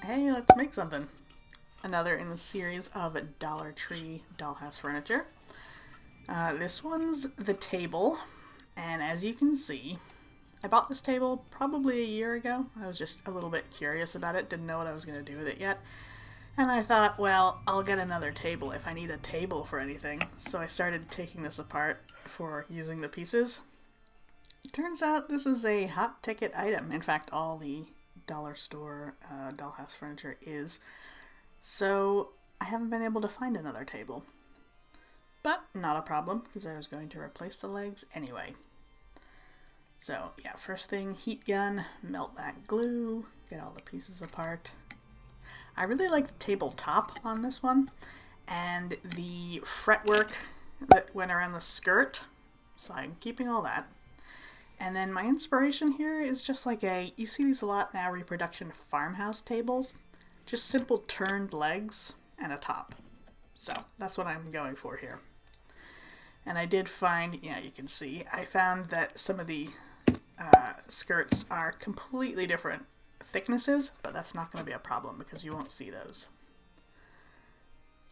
Hey, let's make something. Another in the series of Dollar Tree Dollhouse furniture. This one's the table, and as you can see, I bought this table probably a year ago. I was just a little bit curious about it, didn't know what I was going to do with it yet. And I thought, well, I'll get another table if I need a table for anything. So I started taking this apart for using the pieces. It turns out this is a hot ticket item. In fact, all the dollar store dollhouse furniture is. So I haven't been able to find another table. But not a problem, because I was going to replace the legs anyway. So yeah, first thing, heat gun, melt that glue, get all the pieces apart. I really like the tabletop on this one, and the fretwork that went around the skirt, so I'm keeping all that. And then my inspiration here is just like you see these a lot now, reproduction farmhouse tables. Just simple turned legs and a top. So that's what I'm going for here. And I did find, yeah, you can see, I found that some of the skirts are completely different thicknesses, but that's not going to be a problem because you won't see those.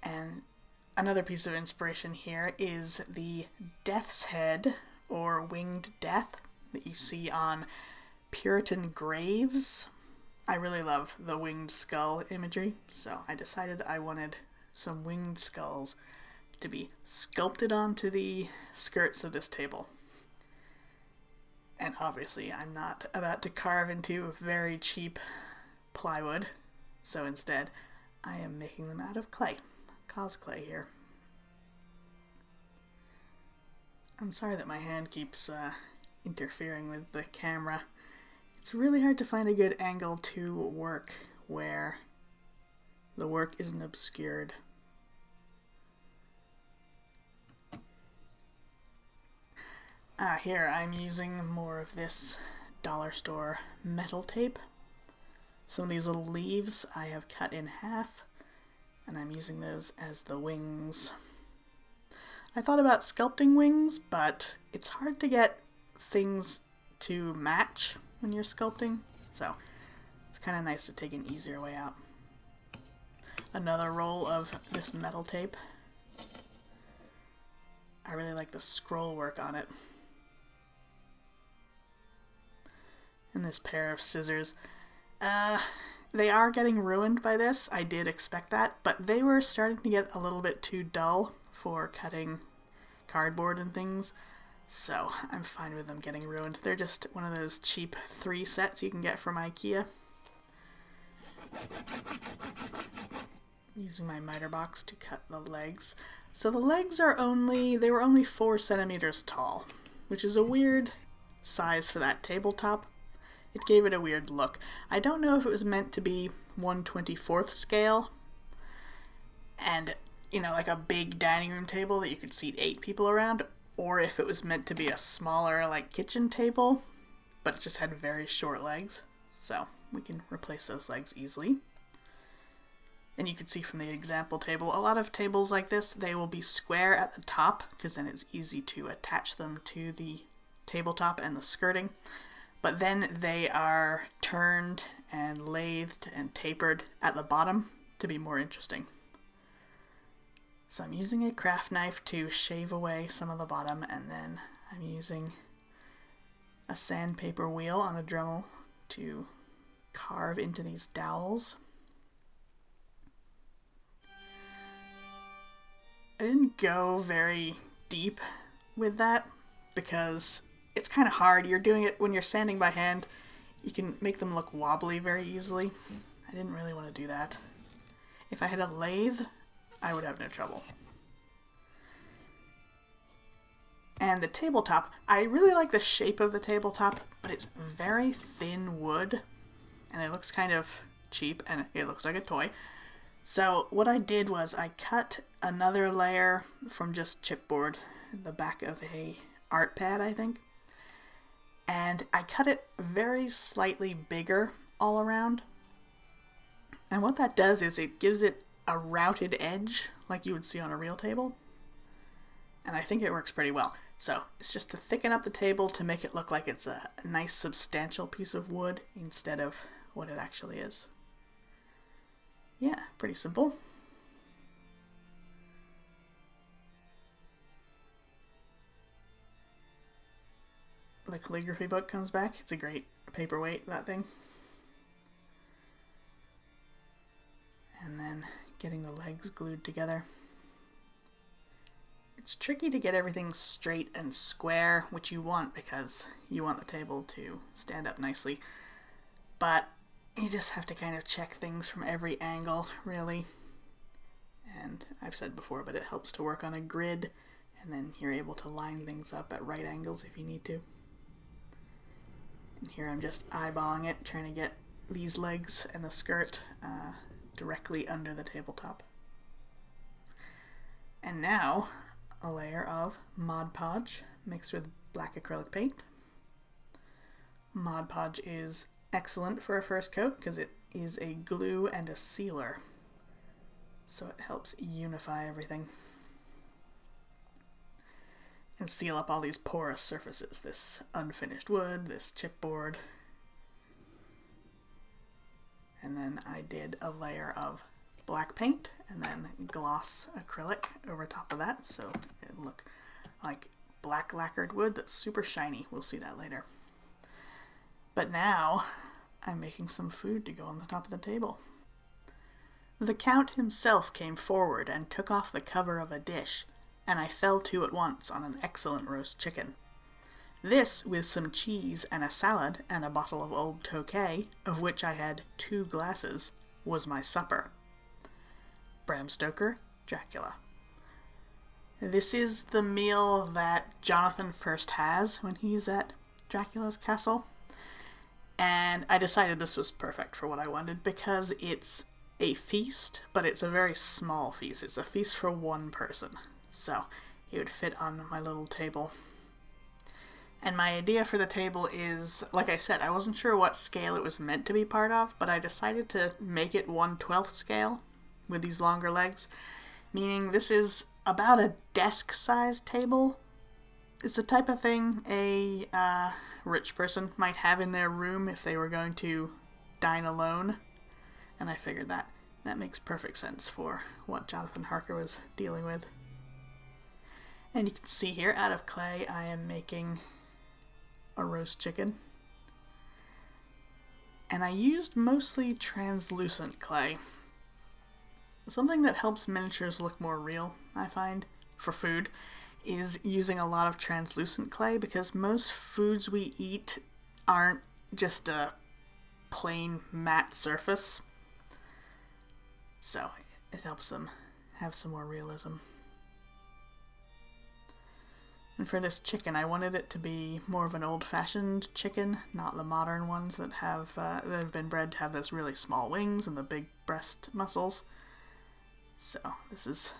And another piece of inspiration here is the death's head or winged death that you see on Puritan graves. I really love the winged skull imagery, so I decided I wanted some winged skulls to be sculpted onto the skirts of this table. And obviously I'm not about to carve into very cheap plywood, so instead I am making them out of clay. Cosplay here. I'm sorry that my hand keeps interfering with the camera. It's really hard to find a good angle to work where the work isn't obscured. Here I'm using more of this dollar store metal tape. Some of these little leaves I have cut in half, and I'm using those as the wings. I thought about sculpting wings, but it's hard to get things to match when you're sculpting, so it's kind of nice to take an easier way out. Another roll of this metal tape. I really like the scroll work on it. And this pair of scissors. They are getting ruined by this. I did expect that, but they were starting to get a little bit too dull for cutting cardboard and things, so I'm fine with them getting ruined. They're just one of those cheap 3 sets you can get from IKEA. Using my miter box to cut the legs. So the legs were only 4 centimeters tall, which is a weird size for that tabletop. It gave it a weird look. I don't know if it was meant to be 1/24th scale, and, like a big dining room table that you could seat 8 people around, or if it was meant to be a smaller, kitchen table, but it just had very short legs, so we can replace those legs easily. And you can see from the example table, a lot of tables like this, they will be square at the top, because then it's easy to attach them to the tabletop and the skirting. But then they are turned and lathed and tapered at the bottom to be more interesting. So I'm using a craft knife to shave away some of the bottom, and then I'm using a sandpaper wheel on a Dremel to carve into these dowels. I didn't go very deep with that because it's kind of hard. You're doing it when you're sanding by hand. You can make them look wobbly very easily. I didn't really want to do that. If I had a lathe, I would have no trouble. And the tabletop, I really like the shape of the tabletop, but it's very thin wood, and it looks kind of cheap, and it looks like a toy. So what I did was I cut another layer from just chipboard, the back of a art pad, I think. And I cut it very slightly bigger all around. And what that does is it gives it a routed edge like you would see on a real table. And I think it works pretty well. So it's just to thicken up the table to make it look like it's a nice substantial piece of wood instead of what it actually is. yeah, pretty simple. The calligraphy book comes back. It's a great paperweight, that thing. And then getting the legs glued together. It's tricky to get everything straight and square, which you want because you want the table to stand up nicely. But you just have to kind of check things from every angle, really. And I've said before, but it helps to work on a grid, and then you're able to line things up at right angles if you need to. And here I'm just eyeballing it, trying to get these legs and the skirt directly under the tabletop. And now, a layer of Mod Podge mixed with black acrylic paint. Mod Podge is excellent for a first coat because it is a glue and a sealer, so it helps unify everything and seal up all these porous surfaces, this unfinished wood, this chipboard. And then I did a layer of black paint and then gloss acrylic over top of that, so it'll look like black-lacquered wood that's super shiny. We'll see that later. But now I'm making some food to go on the top of the table. The Count himself came forward and took off the cover of a dish, and I fell to at once on an excellent roast chicken. This, with some cheese and a salad and a bottle of old Tokay, of which I had 2 glasses, was my supper. Bram Stoker, Dracula. This is the meal that Jonathan first has when he's at Dracula's castle. And I decided this was perfect for what I wanted because it's a feast, but it's a very small feast. It's a feast for one person. So it would fit on my little table. And my idea for the table is, like I said, I wasn't sure what scale it was meant to be part of, but I decided to make it 1/12 scale with these longer legs, meaning this is about a desk-sized table. It's the type of thing a rich person might have in their room if they were going to dine alone. And I figured that makes perfect sense for what Jonathan Harker was dealing with. And you can see here, out of clay, I am making a roast chicken. And I used mostly translucent clay. Something that helps miniatures look more real, I find, for food, is using a lot of translucent clay, because most foods we eat aren't just a plain matte surface. So it helps them have some more realism. And for this chicken, I wanted it to be more of an old-fashioned chicken, not the modern ones that have been bred to have those really small wings and the big breast muscles. So this is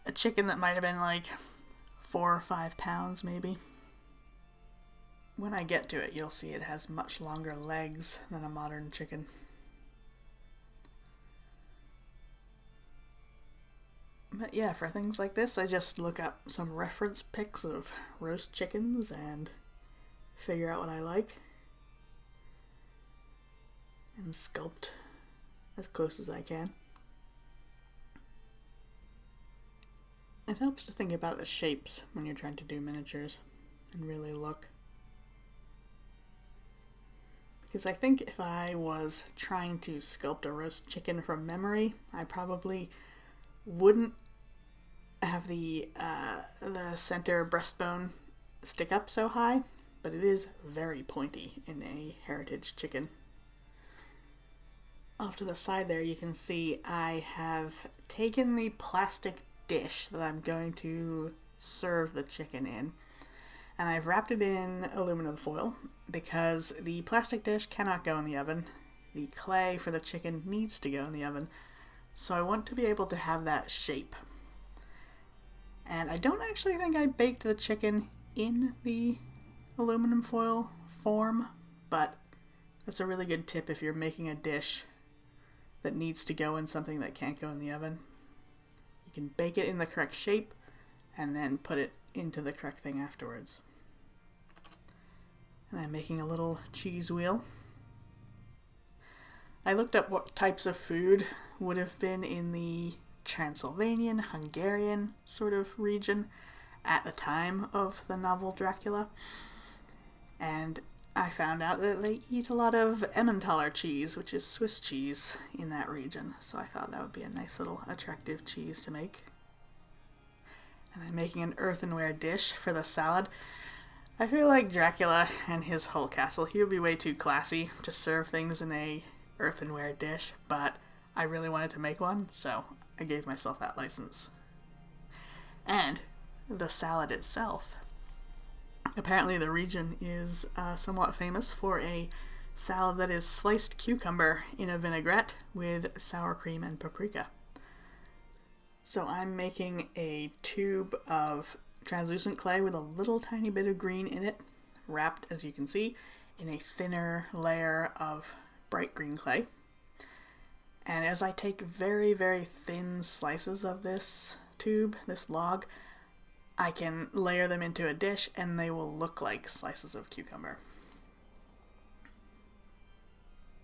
a chicken that might have been like 4 or 5 pounds, maybe. When I get to it, you'll see it has much longer legs than a modern chicken. But yeah, for things like this, I just look up some reference pics of roast chickens and figure out what I like and sculpt as close as I can. It helps to think about the shapes when you're trying to do miniatures and really look. Because I think if I was trying to sculpt a roast chicken from memory, I probably wouldn't have the center breastbone stick up so high, but it is very pointy in a heritage chicken. Off to the side there, you can see I have taken the plastic dish that I'm going to serve the chicken in, and I've wrapped it in aluminum foil because the plastic dish cannot go in the oven. The clay for the chicken needs to go in the oven, so I want to be able to have that shape. And I don't actually think I baked the chicken in the aluminum foil form, but that's a really good tip if you're making a dish that needs to go in something that can't go in the oven. You can bake it in the correct shape and then put it into the correct thing afterwards. And I'm making a little cheese wheel. I looked up what types of food would have been in the Transylvanian, Hungarian sort of region at the time of the novel Dracula, and I found out that they eat a lot of Emmentaler cheese, which is Swiss cheese, in that region, so I thought that would be a nice little attractive cheese to make. And I'm making an earthenware dish for the salad. I feel like Dracula and his whole castle, he would be way too classy to serve things in a earthenware dish, but I really wanted to make one, so I gave myself that license. And the salad itself. Apparently the region is somewhat famous for a salad that is sliced cucumber in a vinaigrette with sour cream and paprika. So I'm making a tube of translucent clay with a little tiny bit of green in it, wrapped, as you can see, in a thinner layer of bright green clay. And as I take very, very thin slices of this tube, this log, I can layer them into a dish and they will look like slices of cucumber.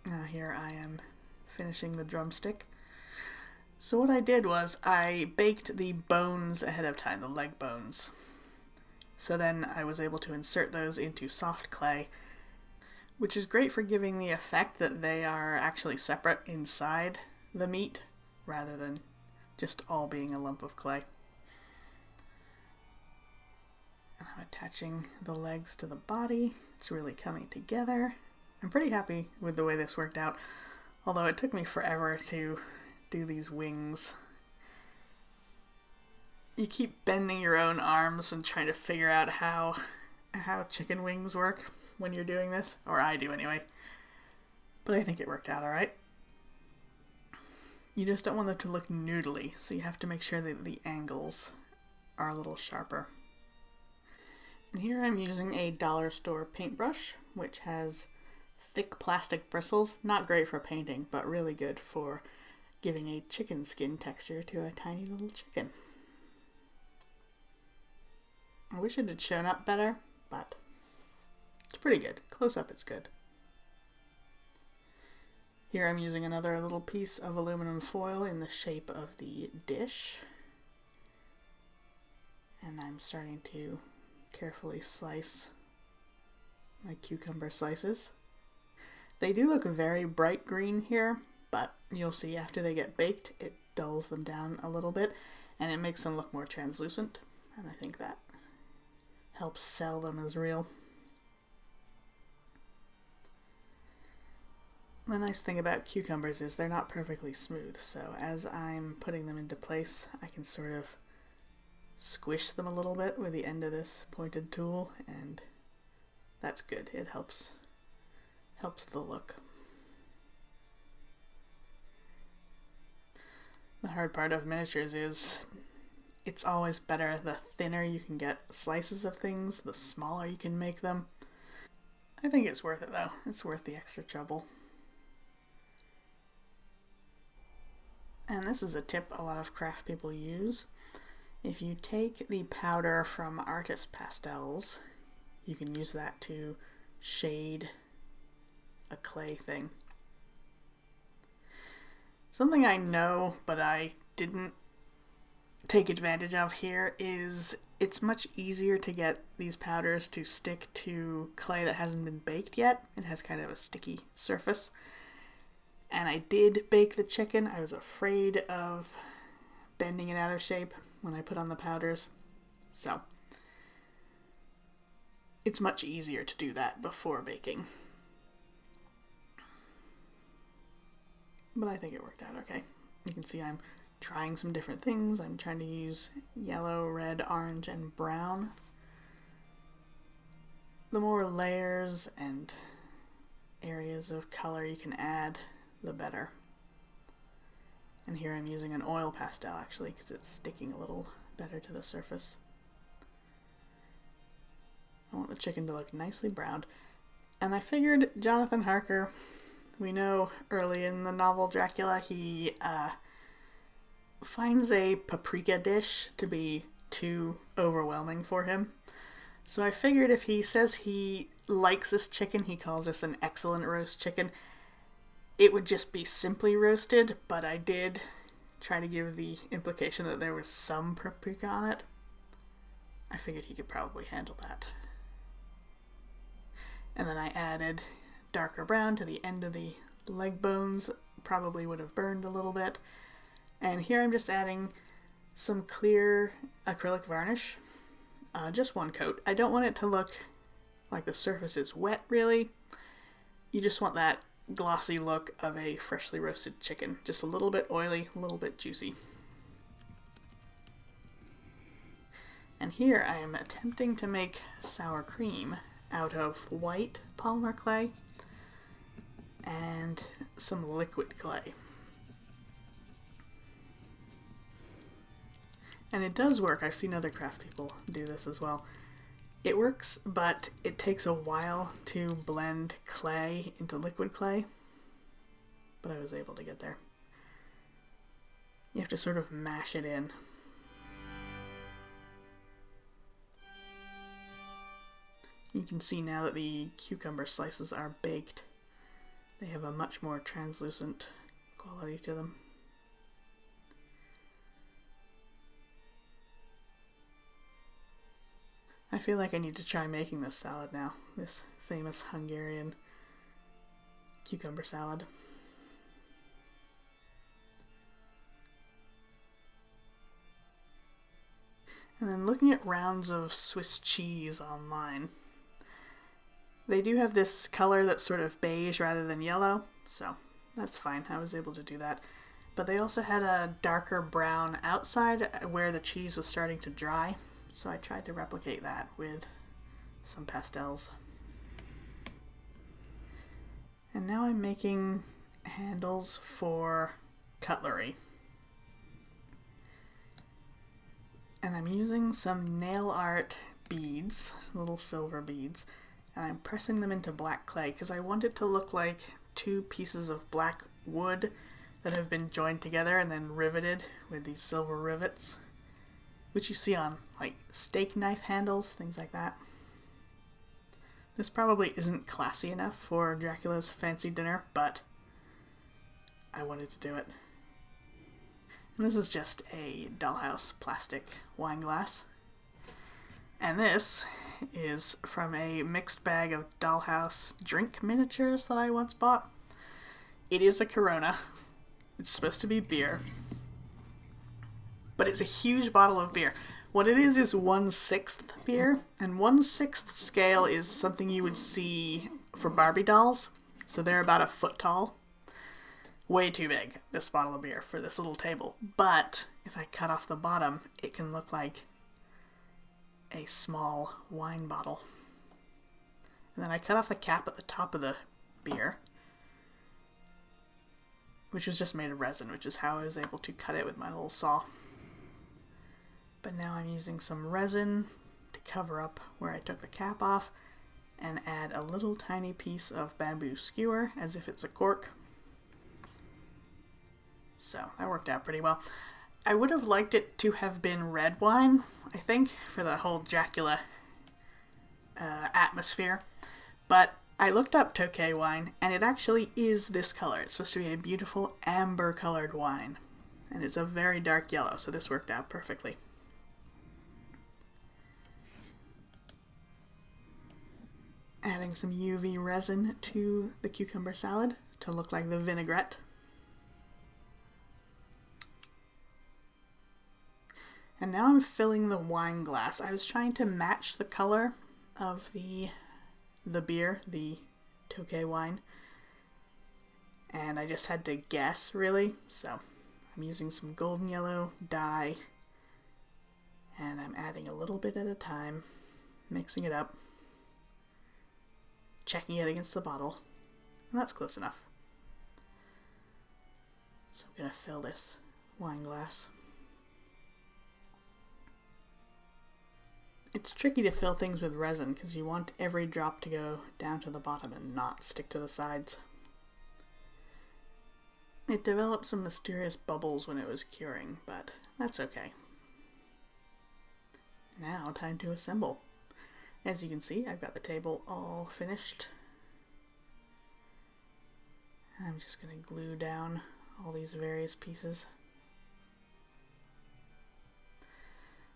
Now here I am finishing the drumstick. So what I did was I baked the bones ahead of time, the leg bones. So then I was able to insert those into soft clay, which is great for giving the effect that they are actually separate inside the meat, rather than just all being a lump of clay. And I'm attaching the legs to the body. It's really coming together. I'm pretty happy with the way this worked out, although it took me forever to do these wings. You keep bending your own arms and trying to figure out how chicken wings work when you're doing this, or I do anyway. But I think it worked out alright. You just don't want them to look noodly, so you have to make sure that the angles are a little sharper. And here I'm using a dollar store paintbrush, which has thick plastic bristles. Not great for painting, but really good for giving a chicken skin texture to a tiny little chicken. I wish it had shown up better, but it's pretty good. Close up, it's good. Here I'm using another little piece of aluminum foil in the shape of the dish. And I'm starting to carefully slice my cucumber slices. They do look very bright green here, but you'll see after they get baked, it dulls them down a little bit, and it makes them look more translucent, and I think that helps sell them as real. The nice thing about cucumbers is they're not perfectly smooth, so as I'm putting them into place, I can sort of squish them a little bit with the end of this pointed tool, and that's good. It helps the look. The hard part of miniatures is it's always better the thinner you can get slices of things, the smaller you can make them. I think it's worth it though. It's worth the extra trouble. And this is a tip a lot of craft people use. If you take the powder from artist pastels, you can use that to shade a clay thing. Something I know, but I didn't take advantage of here, is it's much easier to get these powders to stick to clay that hasn't been baked yet. It has kind of a sticky surface. And I did bake the chicken. I was afraid of bending it out of shape when I put on the powders. So it's much easier to do that before baking. But I think it worked out okay. You can see I'm trying some different things. I'm trying to use yellow, red, orange, and brown. The more layers and areas of color you can add, the better. And here I'm using an oil pastel actually because it's sticking a little better to the surface. I want the chicken to look nicely browned. And I figured Jonathan Harker, we know early in the novel Dracula, he finds a paprika dish to be too overwhelming for him. So I figured if he says he likes this chicken, he calls this an excellent roast chicken, it would just be simply roasted, but I did try to give the implication that there was some paprika on it. I figured he could probably handle that. And then I added darker brown to the end of the leg bones. Probably would have burned a little bit. And here I'm just adding some clear acrylic varnish. Just one coat. I don't want it to look like the surface is wet, really. You just want that glossy look of a freshly roasted chicken. Just a little bit oily, a little bit juicy. And here I am attempting to make sour cream out of white polymer clay and some liquid clay. And it does work. I've seen other craft people do this as well. It works, but it takes a while to blend clay into liquid clay. But I was able to get there. You have to sort of mash it in. You can see now that the cucumber slices are baked. They have a much more translucent quality to them. I feel like I need to try making this salad now, this famous Hungarian cucumber salad. And then looking at rounds of Swiss cheese online, they do have this color that's sort of beige rather than yellow, so that's fine. I was able to do that. But they also had a darker brown outside where the cheese was starting to dry, so I tried to replicate that with some pastels. And now I'm making handles for cutlery. And I'm using some nail art beads, little silver beads, and I'm pressing them into black clay because I want it to look like two pieces of black wood that have been joined together and then riveted with these silver rivets, which you see on like steak knife handles, things like that. This probably isn't classy enough for Dracula's fancy dinner, but I wanted to do it. And this is just a Dollhouse plastic wine glass. And this is from a mixed bag of Dollhouse drink miniatures that I once bought. It is a Corona. It's supposed to be beer. But it's a huge bottle of beer. What it is 1/6 beer, and 1/6 scale is something you would see for Barbie dolls. So they're about a foot tall. Way too big, this bottle of beer, for this little table. But if I cut off the bottom, it can look like a small wine bottle. And then I cut off the cap at the top of the beer, which was just made of resin, which is how I was able to cut it with my little saw. But now I'm using some resin to cover up where I took the cap off and add a little tiny piece of bamboo skewer as if it's a cork. So that worked out pretty well. I would have liked it to have been red wine, I think, for the whole Dracula atmosphere. But I looked up Tokay wine, and it actually is this color. It's supposed to be a beautiful amber-colored wine. And it's a very dark yellow, so this worked out perfectly. Adding some UV resin to the cucumber salad to look like the vinaigrette. And now I'm filling the wine glass. I was trying to match the color of the beer, the Tokay wine. And I just had to guess, really. So I'm using some golden yellow dye. And I'm adding a little bit at a time, mixing it up, checking it against the bottle. And that's close enough. So I'm going to fill this wine glass. It's tricky to fill things with resin because you want every drop to go down to the bottom and not stick to the sides. It developed some mysterious bubbles when it was curing, but that's okay. Now, time to assemble. As you can see, I've got the table all finished. And I'm just going to glue down all these various pieces.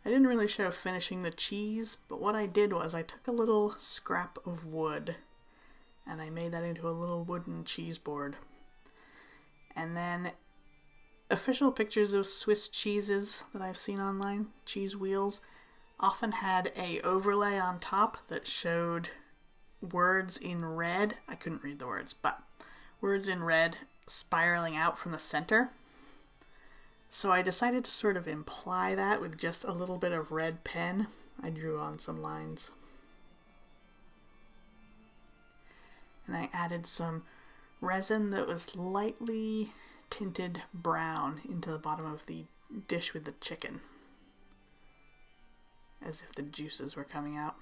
I didn't really show finishing the cheese, but what I did was I took a little scrap of wood and I made that into a little wooden cheese board. And then official pictures of Swiss cheeses that I've seen online, cheese wheels, often had a overlay on top that showed words in red. I couldn't read the words, but words in red spiraling out from the center. So I decided to sort of imply that with just a little bit of red pen. I drew on some lines. And I added some resin that was lightly tinted brown into the bottom of the dish with the chicken, as if the juices were coming out.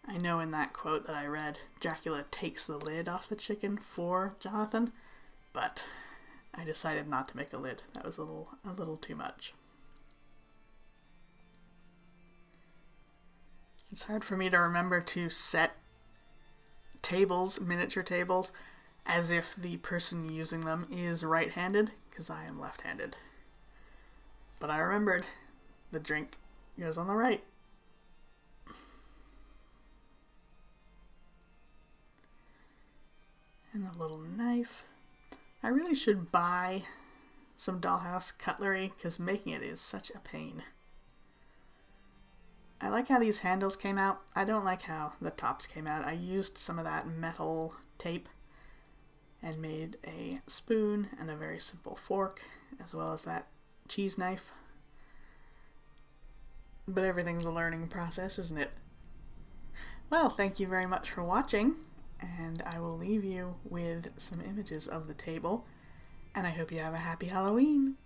I know in that quote that I read, Dracula takes the lid off the chicken for Jonathan, but I decided not to make a lid. That was a little too much. It's hard for me to remember to set tables, miniature tables, as if the person using them is right-handed, because I am left-handed. But I remembered the drink goes on the right. And a little knife. I really should buy some Dollhouse cutlery, because making it is such a pain. I like how these handles came out. I don't like how the tops came out. I used some of that metal tape and made a spoon and a very simple fork, as well as that cheese knife. But everything's a learning process, isn't it? Well, thank you very much for watching, and I will leave you with some images of the table, and I hope you have a happy Halloween!